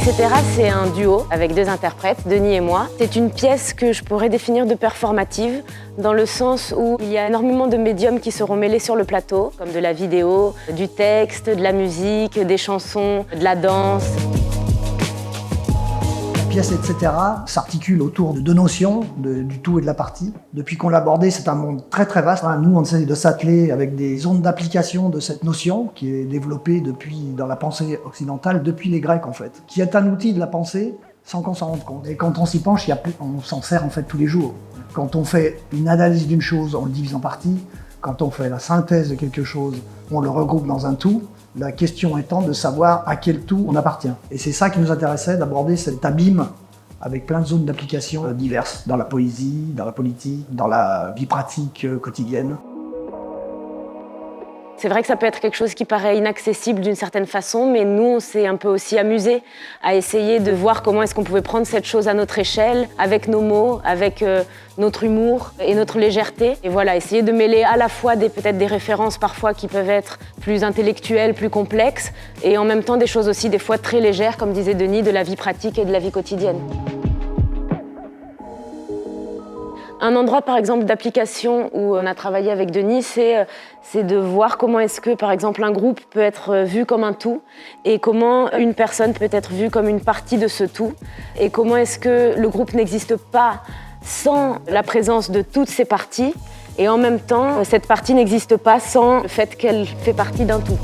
Etc. c'est un duo avec deux interprètes, Denis et moi. C'est une pièce que je pourrais définir de performative, dans le sens où il y a énormément de médiums qui seront mêlés sur le plateau, comme de la vidéo, du texte, de la musique, des chansons, de la danse. La pièce, etc., s'articule autour de deux notions, du tout et de la partie. Depuis qu'on l'a abordé, c'est un monde très très vaste. Nous, on essaie de s'atteler avec des zones d'application de cette notion qui est développée dans la pensée occidentale depuis les Grecs en fait, qui est un outil de la pensée sans qu'on s'en rende compte. Et quand on s'y penche, on s'en sert en fait tous les jours. Quand on fait une analyse d'une chose, on le divise en parties. Quand on fait la synthèse de quelque chose, on le regroupe dans un tout. La question étant de savoir à quel tout on appartient. Et c'est ça qui nous intéressait, d'aborder cet abîme avec plein de zones d'application diverses, dans la poésie, dans la politique, dans la vie pratique quotidienne. C'est vrai que ça peut être quelque chose qui paraît inaccessible d'une certaine façon, mais nous, on s'est un peu aussi amusé à essayer de voir comment est-ce qu'on pouvait prendre cette chose à notre échelle, avec nos mots, avec notre humour et notre légèreté. Et voilà, essayer de mêler à la fois peut-être des références parfois qui peuvent être plus intellectuelles, plus complexes, et en même temps des choses aussi des fois très légères, comme disait Denis, de la vie pratique et de la vie quotidienne. Un endroit, par exemple, d'application où on a travaillé avec Denis, c'est de voir comment est-ce que, par exemple, un groupe peut être vu comme un tout et comment une personne peut être vue comme une partie de ce tout et comment est-ce que le groupe n'existe pas sans la présence de toutes ces parties et en même temps, cette partie n'existe pas sans le fait qu'elle fait partie d'un tout.